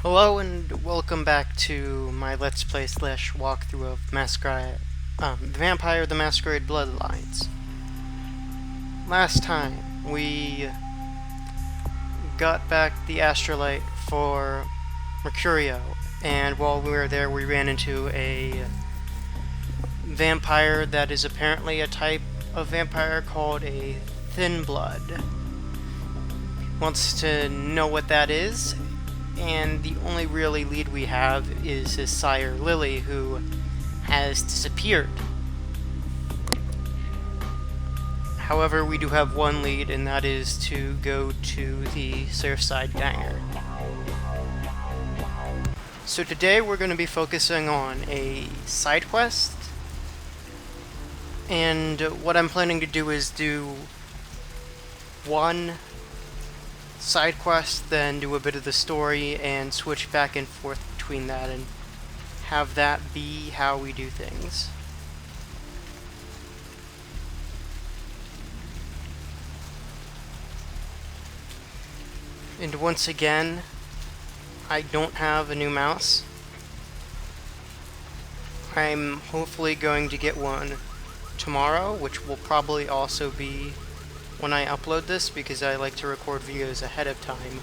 Hello and welcome back to my Let's Play slash walkthrough of Masquerade, Vampire the Masquerade Bloodlines. Last time, we got back the Astrolite for Mercurio, and while we were there we ran into a vampire that is apparently a type of vampire called a Thin Blood. Wants to know what that is, and the only really lead we have is his sire, Lily, who has disappeared. However, we do have one lead, and that is to go to the Surfside Diner. So today we're going to be focusing on a side quest, and what I'm planning to do is do one side quest, then do a bit of the story, and switch back and forth between that, and have that be how we do things. And once again, I don't have a new mouse. I'm hopefully going to get one tomorrow, which will probably also be when I upload this, because I like to record videos ahead of time.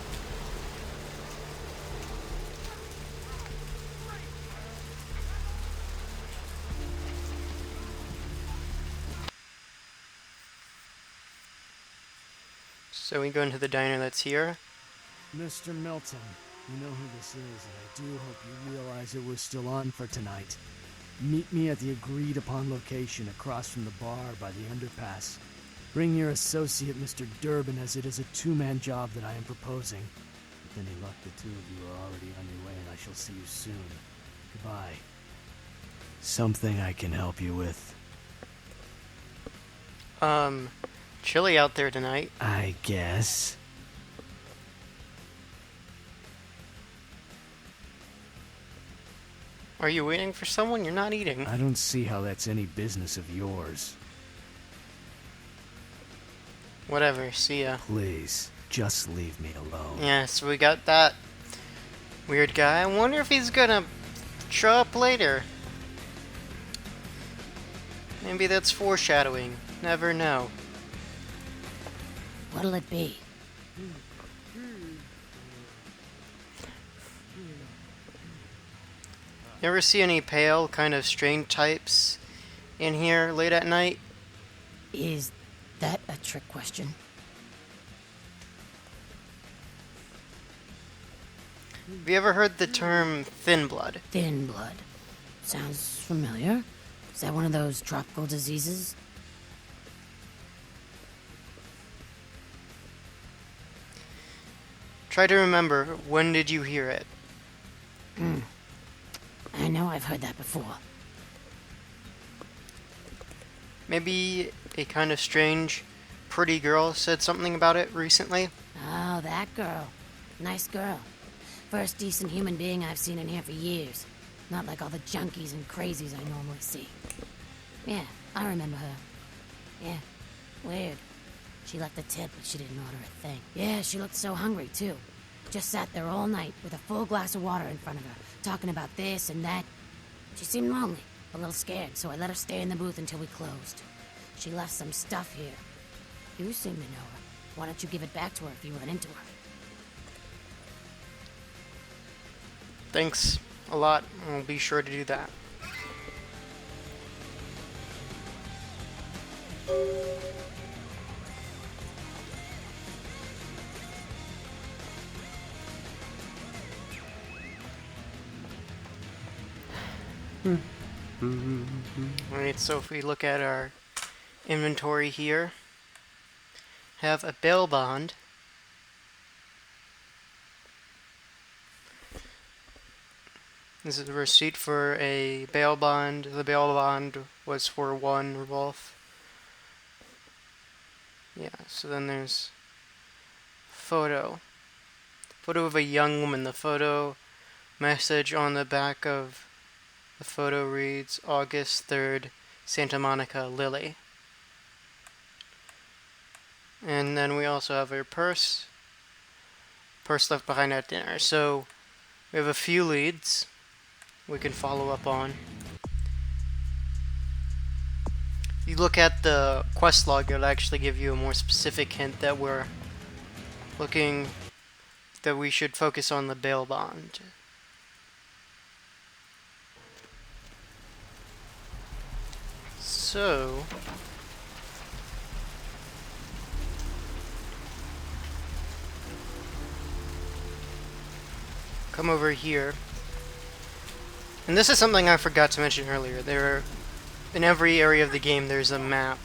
So we go into the diner that's here. Mr. Milton, you know who this is, and I do hope you realize that we're still on for tonight. Meet me at the agreed-upon location across from the bar by the underpass. Bring your associate, Mr. Durbin, as it is a two-man job that I am proposing. With any luck, the two of you are already on your way, and I shall see you soon. Goodbye. Something I can help you with? Chilly out there tonight. I guess. Are you waiting for someone? You're not eating. I don't see how that's any business of yours. Whatever, see ya. Please, just leave me alone. Yeah, so we got that weird guy. I wonder if he's gonna show up later. Maybe that's foreshadowing. Never know. What'll it be? You ever see any pale, kind of strange types in here late at night? Is that a trick question? Have you ever heard the term thin blood? Thin blood. Sounds familiar. Is that one of those tropical diseases? Try to remember, when did you hear it? I know I've heard that before. Maybe a kind of strange, pretty girl said something about it recently? Oh, that girl. Nice girl. First decent human being I've seen in here for years. Not like all the junkies and crazies I normally see. Yeah, I remember her. Yeah, weird. She left a tip, but she didn't order a thing. Yeah, she looked so hungry, too. Just sat there all night with a full glass of water in front of her, talking about this and that. She seemed lonely, a little scared, so I let her stay in the booth until we closed. She left some stuff here. You seem to know her. Why don't you give it back to her if you run into her? Thanks a lot. I'll be sure to do that. Alright, so if we look at our inventory here, have a bail bond. This is a receipt for a bail bond. The bail bond was for one Wolf. Yeah, so then there's photo. Photo of a young woman. The photo message on the back of the photo reads August 3rd, Santa Monica, Lily. And then we also have her purse left behind at dinner. So We have a few leads we can follow up on. You look at the quest log, it'll actually give you a more specific hint that we're looking, that we should focus on the bail bond. So, come over here. And this is something I forgot to mention earlier. In every area of the game there's a map.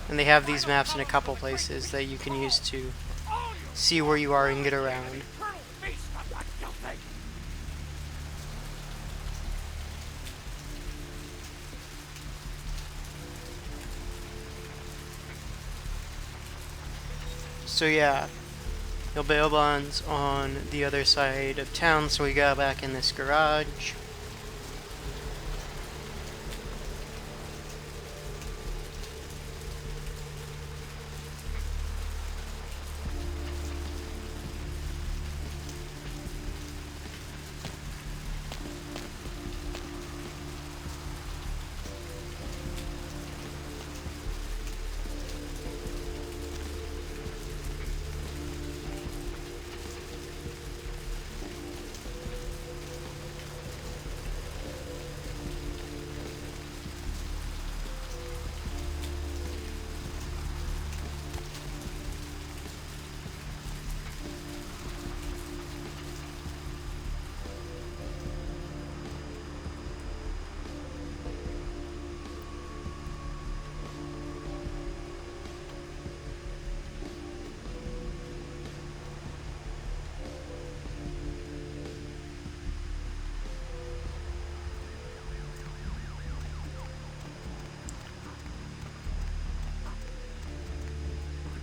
And they have these maps in a couple places that you can use to see where you are and get around. So yeah, your bail bond's on the other side of town, so we got back in this garage.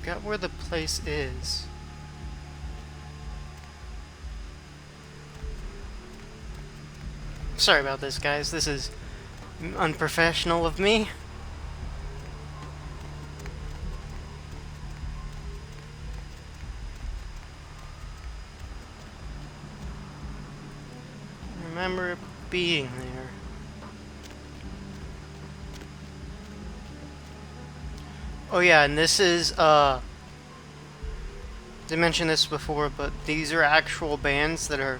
Forgot where the place is. Sorry about this, guys. This is unprofessional of me. I remember being there. Oh yeah, and this is, I mentioned this before, but these are actual bands that are,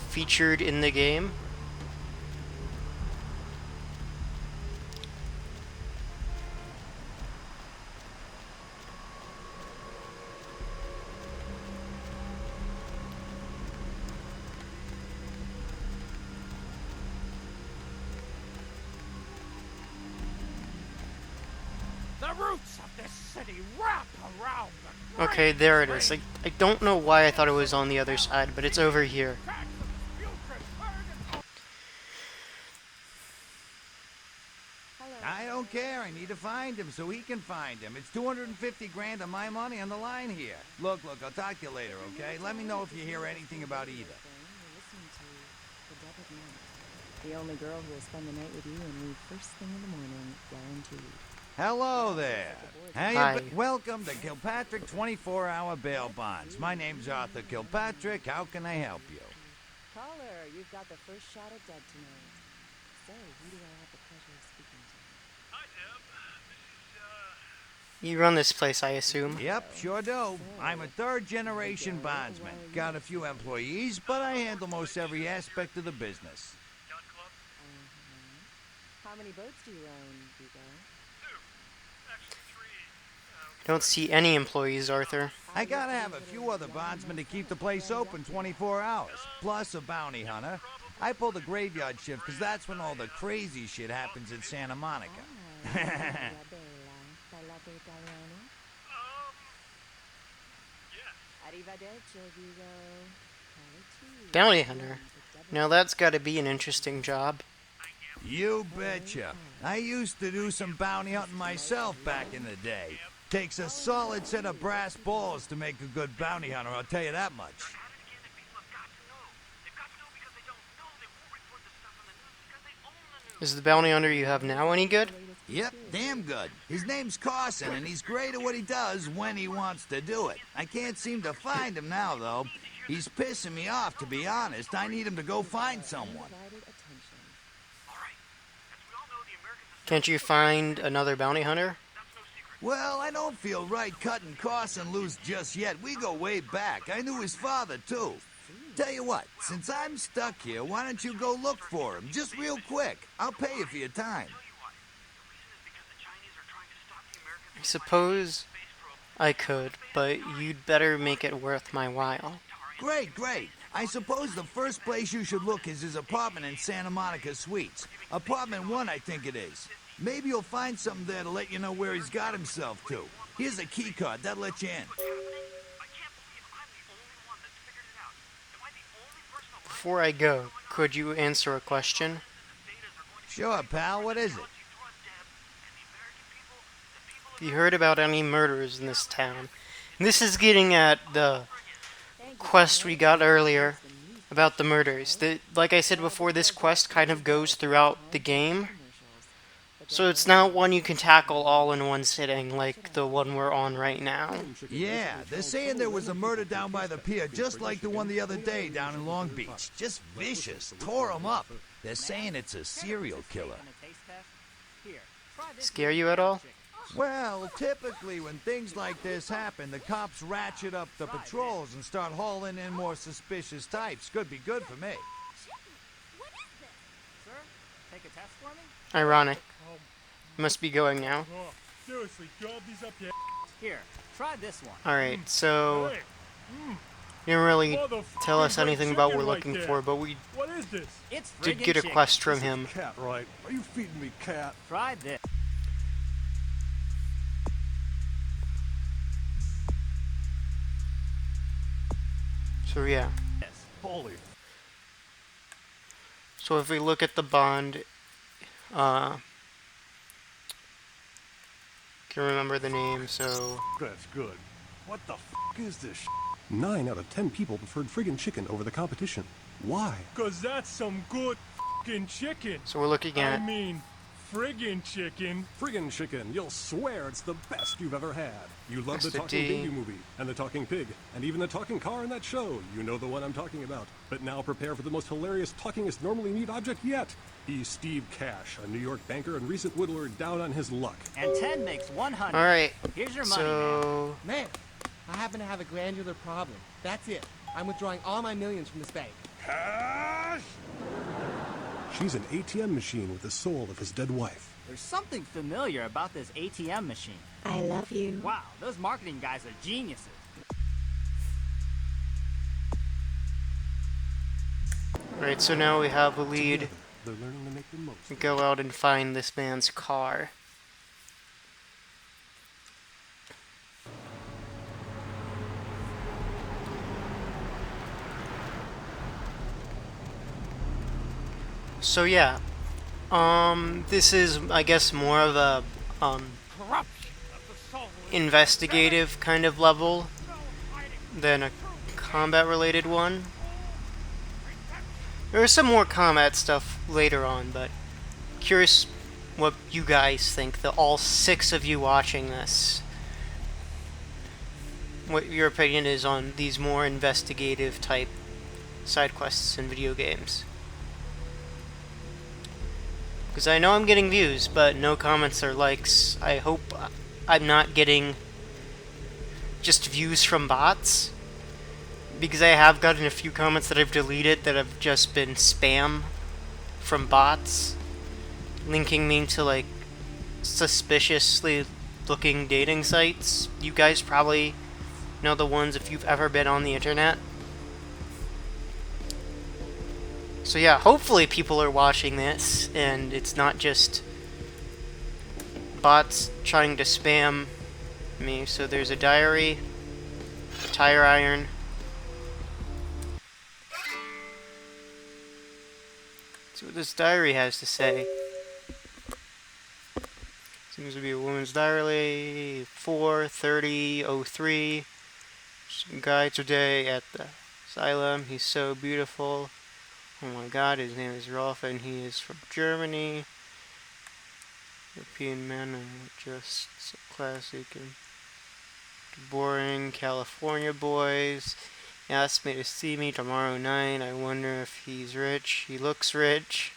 featured in the game. The roots of this city wrap around the Okay, there it is. I don't know why I thought it was on the other side, but it's over here. I don't care. I need to find him so he can find him. It's 250 grand of my money on the line here. Look, I'll talk to you later, okay? Let me know if you hear anything about Ida. The only girl who will spend the night with you and leave first thing in the morning, guaranteed. Hello there. Hi. Welcome to Kilpatrick 24-hour bail bonds. My name's Arthur Kilpatrick. How can I help you? Caller, you've got the first shot at Deb tonight. So, who do I have the pleasure of speaking to? Hi, Deb. You run this place, I assume. Yep, sure do. I'm a third-generation bondsman. Got a few employees, but I handle most every aspect of the business. Yacht club? How many boats do you own, Vigo? 2. Actually 3. Don't see any employees, Arthur. I gotta have a few other bondsmen to keep the place open 24 hours, plus a bounty hunter. I pull the graveyard shift because that's when all the crazy shit happens in Santa Monica. Yes. Arrivederci, Vigo. Bounty hunter. Now that's gotta be an interesting job. You betcha. I used to do some bounty hunting myself back in the day. Takes a solid set of brass balls to make a good bounty hunter, I'll tell you that much. Is the bounty hunter you have now any good? Yep, damn good. His name's Carson, and he's great at what he does when he wants to do it. I can't seem to find him now, though. He's pissing me off, to be honest. I need him to go find someone. Undivided attention. Can't you find another bounty hunter? Well, I don't feel right cutting Carson loose just yet. We go way back. I knew his father, too. Tell you what, since I'm stuck here, why don't you go look for him? Just real quick. I'll pay you for your time. I suppose I could, but you'd better make it worth my while. Great, great. I suppose the first place you should look is his apartment in Santa Monica Suites. Apartment 1, I think it is. Maybe you'll find something there to let you know where he's got himself to. Here's a key card. That'll let you in. Before I go, could you answer a question? Sure, pal. What is it? You heard about any murders in this town? And this is getting at the quest we got earlier about the murders. Like I said before, this quest kind of goes throughout the game. So it's not one you can tackle all in one sitting like the one we're on right now. Yeah, they're saying there was a murder down by the pier, just like the one the other day down in Long Beach. Just vicious. Tore 'em up. They're saying it's a serial killer. Scare you at all? Well, typically when things like this happen, the cops ratchet up the patrols and start hauling in more suspicious types. Could be good for me. Ironic. Must be going now. Oh, seriously, drop these up your Here, try this one. Alright, so Hey, you didn't really motherfucking tell us great anything about what chicken we're right looking there. for, but we What is this? It's did friggin' get a chicken. quest from him. Cat, right? Are you feeding me cat? Try this. So yeah. Holy. So if we look at the bond, can remember the name, so That's good. What the is this? 9 out of 10 people preferred friggin' chicken over the competition. Why? Cause that's some good f***ing chicken. we're looking I at mean, friggin' chicken. Friggin' chicken. You'll swear it's the best you've ever had. You love the Mr. talking D. baby movie, and the talking pig, and even the talking car in that show. You know the one I'm talking about. But now prepare for the most hilarious talkingest normally neat object yet. He's Steve Cash, a New York banker and recent whittler down on his luck. And 10 makes 100. Alright, Here's your money, man. so Man, I happen to have a glandular problem. That's it. I'm withdrawing all my millions from this bank. Cash! She's an ATM machine with the soul of his dead wife. There's something familiar about this ATM machine. I love you. Wow, those marketing guys are geniuses. Alright, so now we have a lead. Together, they're learning to make the most. We go out and find this man's car. So yeah, this is, I guess, more of a, investigative kind of level than a combat-related one. There is some more combat stuff later on, but curious what you guys think, all 6 of you watching this. What your opinion is on these more investigative type side quests in video games. Because I know I'm getting views, but no comments or likes. I hope I'm not getting just views from bots. Because I have gotten a few comments that I've deleted that have just been spam from bots. Linking me to, like, suspiciously looking dating sites. You guys probably know the ones if you've ever been on the internet. So yeah, hopefully people are watching this, and it's not just bots trying to spam me. So there's a diary, tire iron. Let's see what this diary has to say. Seems to be a woman's diary, 4/30/03. Some guy today at the asylum. He's so beautiful. Oh my god, his name is Rolf and he is from Germany. European men are just so classic and boring. California boys. He asked me to see me tomorrow night. I wonder if he's rich. He looks rich.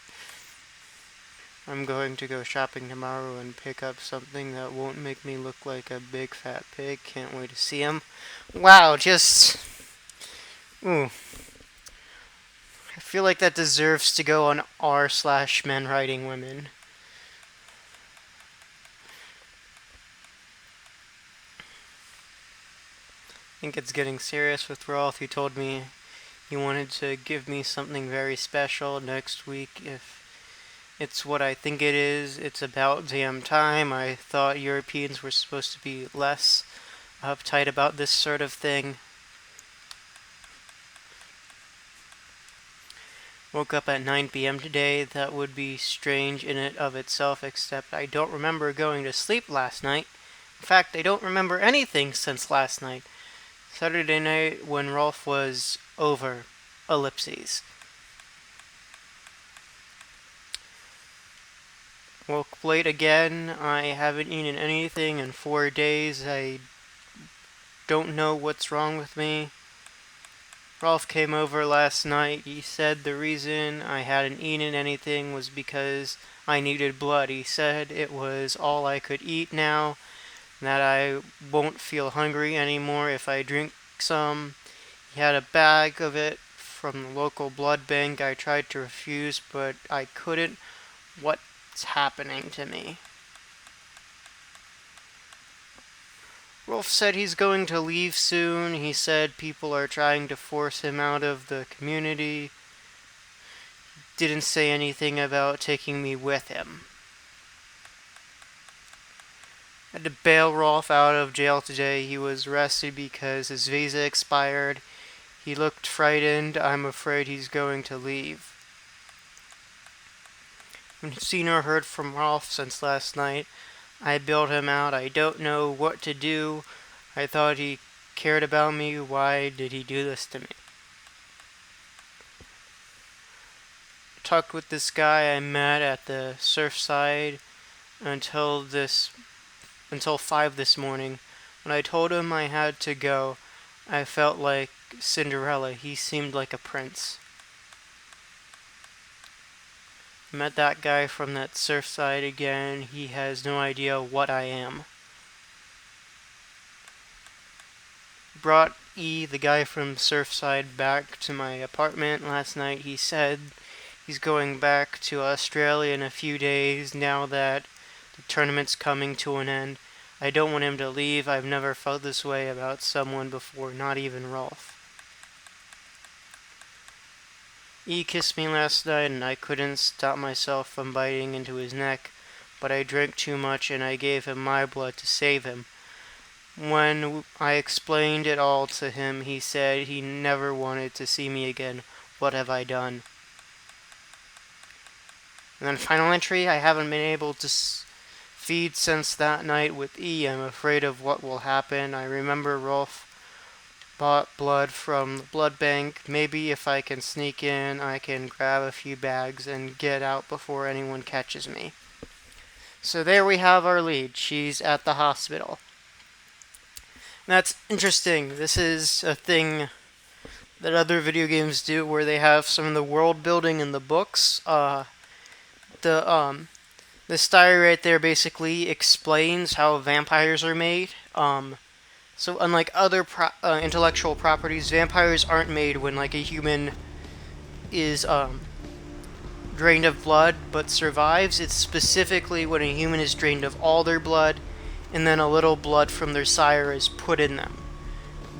I'm going to go shopping tomorrow and pick up something that won't make me look like a big fat pig. Can't wait to see him. Wow, just... Ooh. I feel like that deserves to go on r/men writing women. I think it's getting serious with Rolf. He told me he wanted to give me something very special next week. If it's what I think it is, it's about damn time. I thought Europeans were supposed to be less uptight about this sort of thing. Woke up at 9 p.m. today. That would be strange in and of itself, except I don't remember going to sleep last night. In fact, I don't remember anything since last night. Saturday night when Rolf was over. Ellipses. Woke late again. I haven't eaten anything in 4 days. I don't know what's wrong with me. Rolf came over last night. He said the reason I hadn't eaten anything was because I needed blood. He said it was all I could eat now, that I won't feel hungry anymore if I drink some. He had a bag of it from the local blood bank. I tried to refuse, but I couldn't. What's happening to me? Rolf said he's going to leave soon. He said people are trying to force him out of the community. Didn't say anything about taking me with him. I had to bail Rolf out of jail today. He was arrested because his visa expired. He looked frightened. I'm afraid he's going to leave. I haven't seen or heard from Rolf since last night. I bailed him out. I don't know what to do. I thought he cared about me. Why did he do this to me? Talked with this guy I met at the Surfside until 5 this morning. When I told him I had to go, I felt like Cinderella. He seemed like a prince. Met that guy from that Surfside again. He has no idea what I am. Brought E, the guy from Surfside, back to my apartment last night. He said he's going back to Australia in a few days now that the tournament's coming to an end. I don't want him to leave. I've never felt this way about someone before, not even Rolf. E kissed me last night and I couldn't stop myself from biting into his neck, but I drank too much and I gave him my blood to save him. When I explained it all to him, he said he never wanted to see me again. What have I done? And then final entry, I haven't been able to feed since that night with E. I'm afraid of what will happen. I remember Rolf bought blood from the blood bank. Maybe if I can sneak in, I can grab a few bags and get out before anyone catches me. So there we have our lead. She's at the hospital. That's interesting. This is a thing that other video games do where they have some of the world building in the books. This diary right there basically explains how vampires are made. So unlike other intellectual properties, vampires aren't made when like a human is drained of blood but survives. It's specifically when a human is drained of all their blood and then a little blood from their sire is put in them.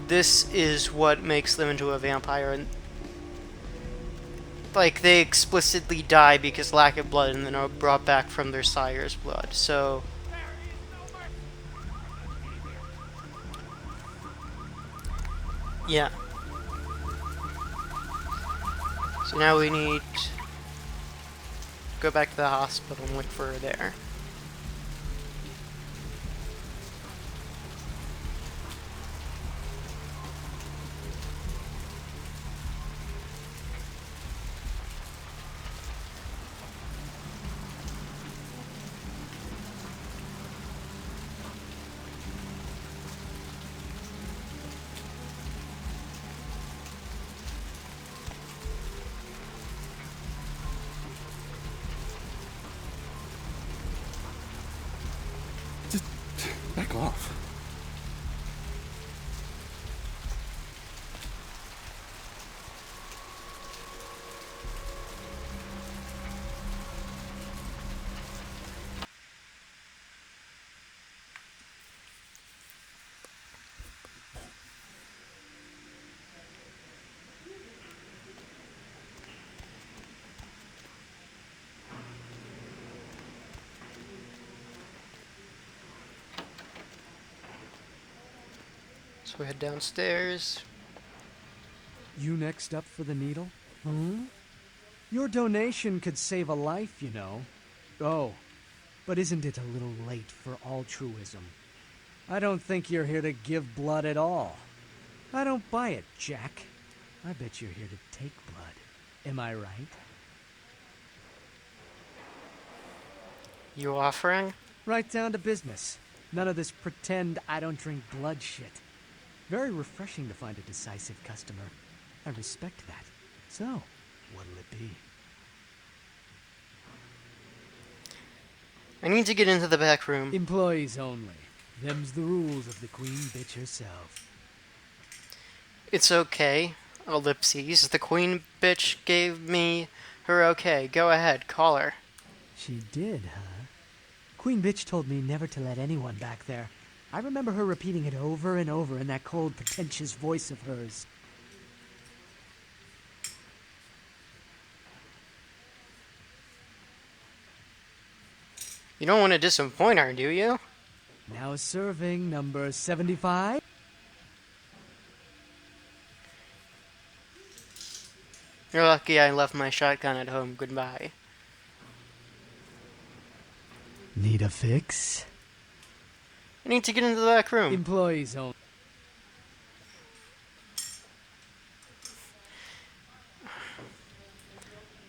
This is what makes them into a vampire. And like they explicitly die because lack of blood and then are brought back from their sire's blood. So yeah. So now we need to go back to the hospital and look for her there. Back off. So we head downstairs. You next up for the needle? Hmm? Your donation could save a life, you know. Oh, but isn't it a little late for altruism? I don't think you're here to give blood at all. I don't buy it, Jack. I bet you're here to take blood. Am I right? You offering? Right down to business. None of this pretend I don't drink blood shit. Very refreshing to find a decisive customer. I respect that. So, what'll it be? I need to get into the back room. Employees only. Them's the rules of the queen bitch herself. It's okay. Ellipses. The queen bitch gave me her okay. Go ahead, call her. She did, huh? Queen bitch told me never to let anyone back there. I remember her repeating it over and over in that cold, pretentious voice of hers. You don't want to disappoint her, do you? Now serving number 75. You're lucky I left my shotgun at home. Goodbye. Need a fix? I need to get into the back room. Employees only.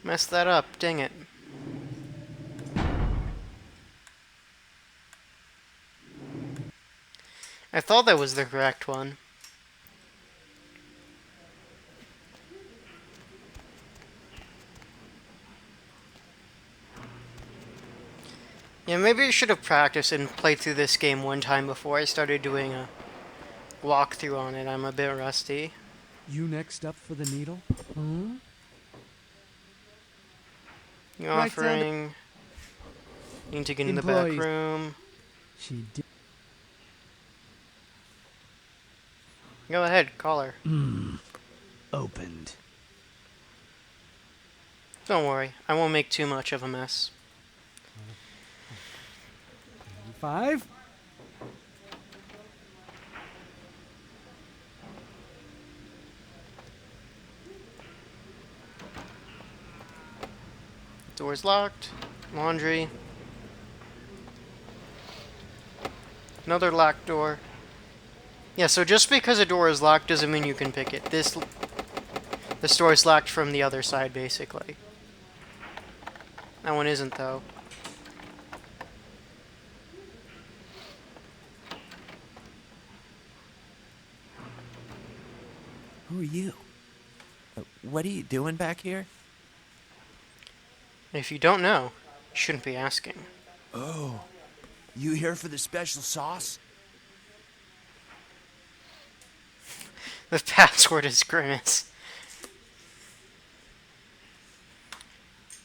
Messed that up. Dang it. I thought that was the correct one. Yeah, maybe I should have practiced and played through this game one time before I started doing a walkthrough on it. I'm a bit rusty. You next up for the needle? Hmm? You Right offering? Need to get in the back Employees. room. She did. Go ahead, call her. Opened. Don't worry, I won't make too much of a mess. 5. Door's locked. Laundry. Another locked door. Yeah, so just because a door is locked doesn't mean you can pick it. This door is locked from the other side, basically. That one isn't, though. Who are you? What are you doing back here? If you don't know, you shouldn't be asking. Oh, you here for the special sauce? The password is Grimace.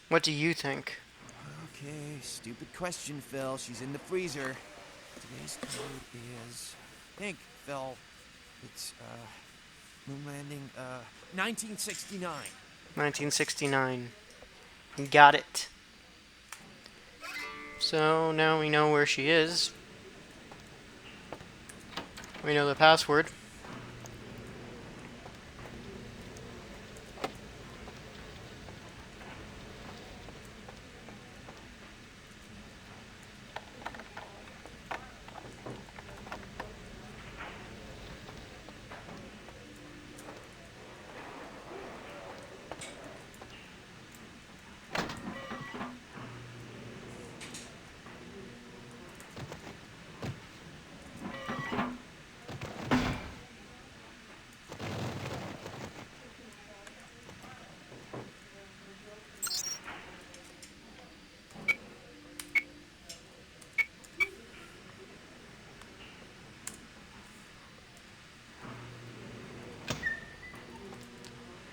What do you think? Okay, stupid question, Phil. She's in the freezer. Today's code is... Think, Phil. It's, moon landing, 1969. 1969. Got it. So now we know where she is. We know the password.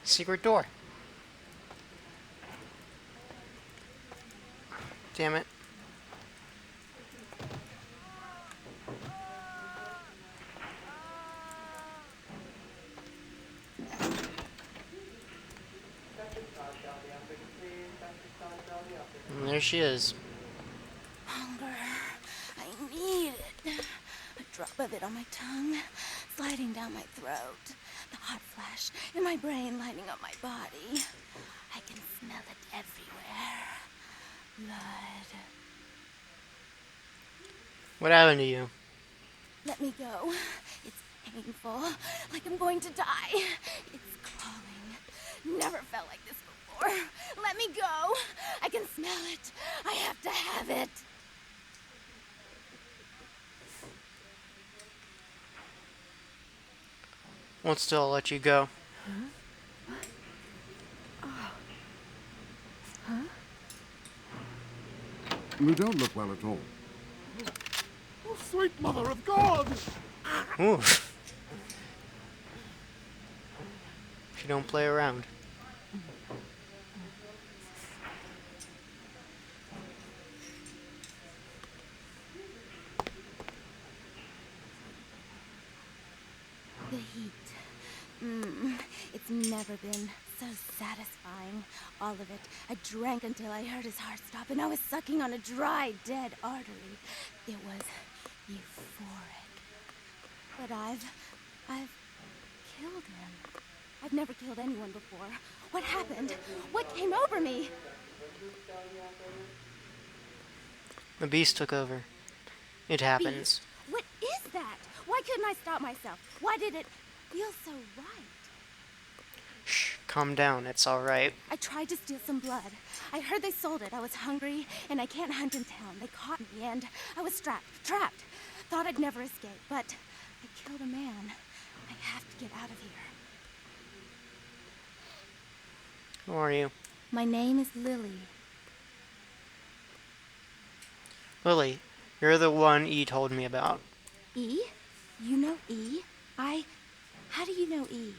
Secret door. Damn it. And there she is. Hunger. I need it. A drop of it on my tongue, sliding down my throat. The hot flash in my brain lighting up my body. I can smell it everywhere. Blood. What happened to you? Let me go. It's painful, like I'm going to die. It's crawling. Never felt like this before. Let me go. I can smell it. I have to have it. Won't still let you go. You don't look well at all. Oh, sweet mother of God! Ooh. She don't play around. The heat. It's never been so satisfying. All of it. I drank until I heard his heart stop, and I was sucking on a dry, dead artery. It was euphoric. But I've killed him. I've never killed anyone before. What happened? What came over me? The beast took over. It happens. Beast? What is that? Why couldn't I stop myself? Why did it feel so right? Shh, calm down. It's all right. I tried to steal some blood. I heard they sold it. I was hungry, and I can't hunt in town. They caught me, and I was trapped. Thought I'd never escape, but I killed a man. I have to get out of here. Who are you? My name is Lily. Lily, you're the one E told me about. E? You know E? How do you know E?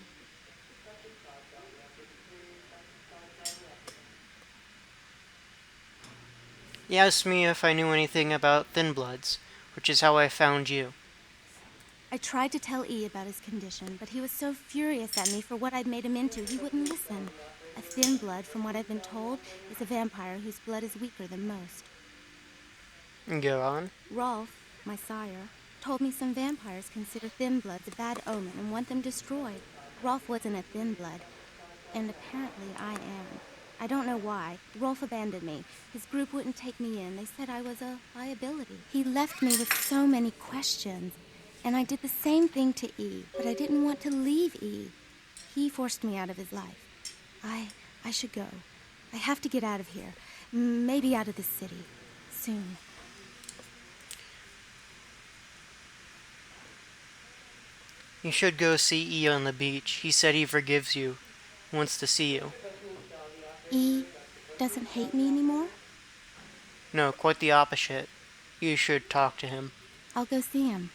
He asked me if I knew anything about Thin Bloods, which is how I found you. I tried to tell E about his condition, but he was so furious at me for what I'd made him into, he wouldn't listen. A thin blood, from what I've been told, is a vampire whose blood is weaker than most. Go on. Rolf, my sire, told me some vampires consider thin bloods a bad omen and want them destroyed. Rolf wasn't a thin blood, and apparently I am. I don't know why. Rolf abandoned me. His group wouldn't take me in. They said I was a liability. He left me with so many questions, and I did the same thing to E, but I didn't want to leave E. He forced me out of his life. I should go. I have to get out of here. Maybe out of this city. Soon. You should go see E on the beach. He said he forgives you. Wants to see you. E doesn't hate me anymore? No, quite the opposite. You should talk to him. I'll go see him.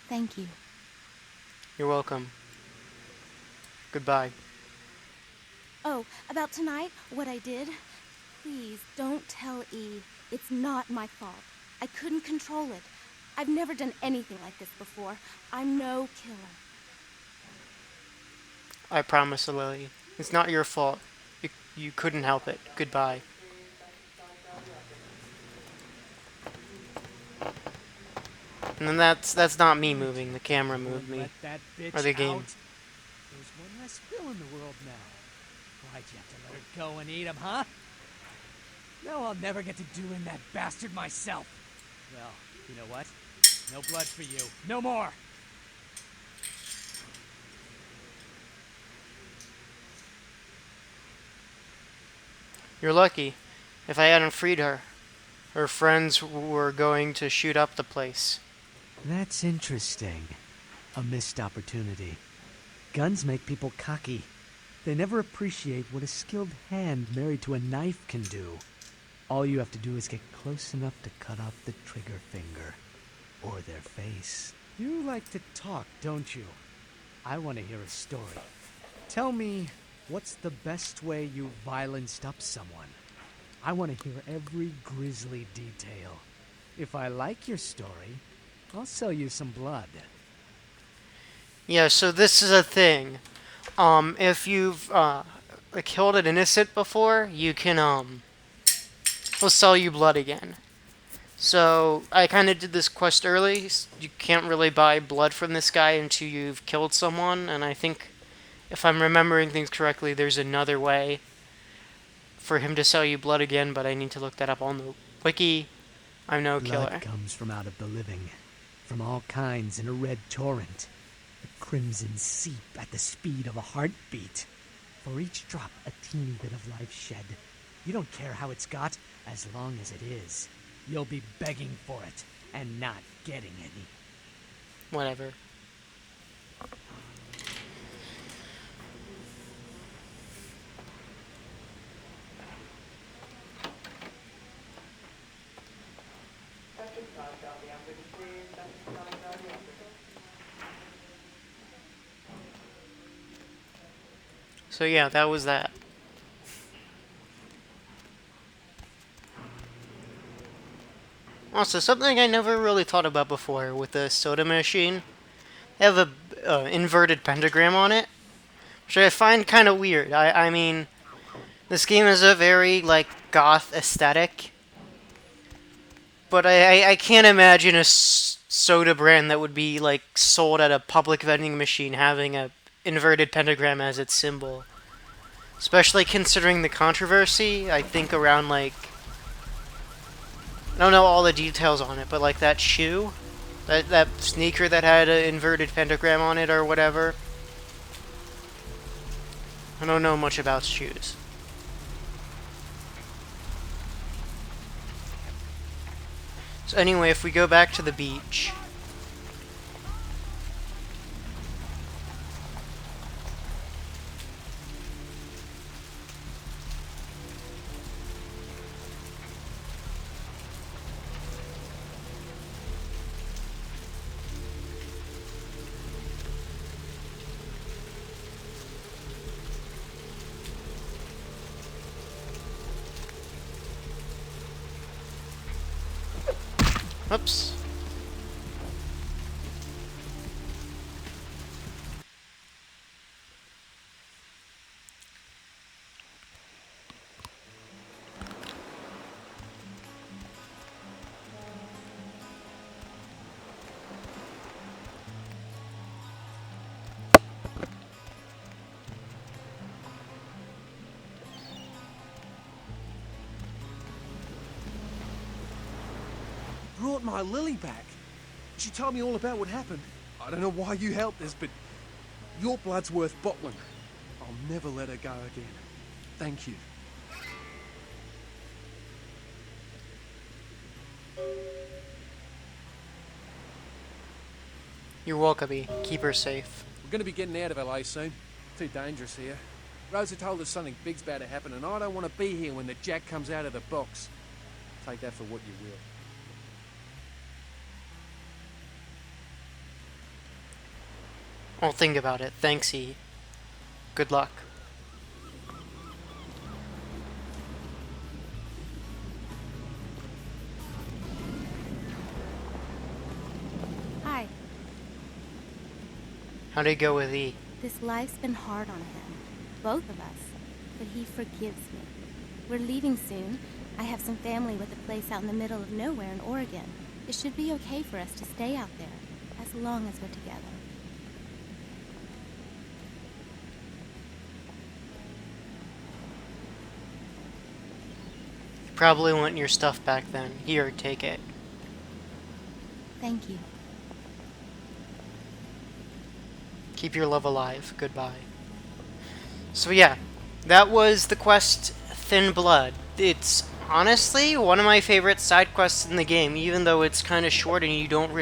Thank you. You're welcome. Goodbye. Oh, about tonight, what I did? Please, don't tell E. It's not my fault. I couldn't control it. I've never done anything like this before. I'm no killer. I promise, Lily. It's not your fault. You couldn't help it. Goodbye. And then that's not me moving. The camera moved me. Let that bitch Or the game. out. There's one less Phil in the world now. Why'd you have to let her go and eat him, huh? Now I'll never get to doing that bastard myself. Well, you know what? No blood for you. No more! You're lucky. If I hadn't freed her, her friends were going to shoot up the place. That's interesting. A missed opportunity. Guns make people cocky. They never appreciate what a skilled hand married to a knife can do. All you have to do is get close enough to cut off the trigger finger. Or their face. You like to talk, don't you? I want to hear a story. Tell me What's the best way you violenced up someone? I want to hear every grisly detail. If I like your story, I'll sell you some blood. Yeah, so this is a thing. If you've killed an innocent before, you can he'll sell you blood again. So I kind of did this quest early. You can't really buy blood from this guy until you've killed someone, and I think if I'm remembering things correctly, there's another way for him to sell you blood again, but I need to look that up on the wiki. I'm no killer. Blood comes from out of the living, from all kinds in a red torrent. The crimson seep at the speed of a heartbeat. For each drop, a teeny bit of life shed. You don't care how it's got, as long as it is. You'll be begging for it, and not getting any. Whatever. So yeah, that was that. Also, something I never really thought about before with the soda machine. They have a inverted pentagram on it, which I find kind of weird. I mean, this game is a very, like, goth aesthetic, but I can't imagine a soda brand that would be, like, sold at a public vending machine having a inverted pentagram as its symbol. Especially considering the controversy, I think around, like, I don't know all the details on it, but like that shoe, that sneaker that had an inverted pentagram on it or whatever. I don't know much about shoes. So anyway, if we go back to the beach. Oops. Brought my Lily back. She told me all about what happened. I don't know why you helped us, but your blood's worth bottling. I'll never let her go again. Thank you. You're welcome. Keep her safe. We're gonna be getting out of LA soon. Too dangerous here. Rosa told us something big's about to happen, and I don't want to be here when the jack comes out of the box. Take that for what you will. I'll think about it. Thanks, E. Good luck. Hi. How'd it go with E? This life's been hard on him. Both of us. But he forgives me. We're leaving soon. I have some family with a place out in the middle of nowhere in Oregon. It should be okay for us to stay out there, as long as we're together. You probably want your stuff back then. Here, take it. Thank you. Keep your love alive. Goodbye. So yeah, that was the quest Thin Blood. It's honestly one of my favorite side quests in the game, even though it's kind of short and you don't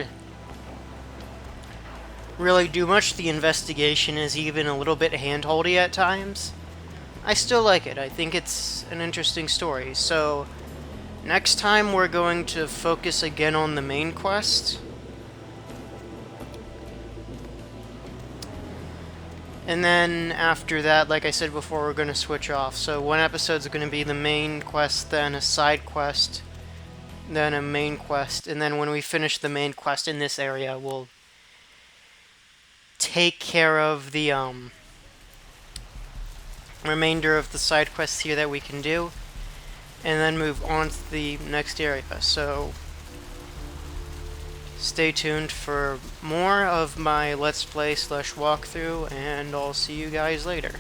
really do much. The investigation is even a little bit handholdy at times. I still like it. I think it's an interesting story. So next time we're going to focus again on the main quest. And then after that, like I said before, we're going to switch off. So one episode's going to be the main quest, then a side quest, then a main quest, and then when we finish the main quest in this area, we'll take care of the remainder of the side quests here that we can do, and then move on to the next area. So stay tuned for more of my Let's Play / walkthrough, and I'll see you guys later.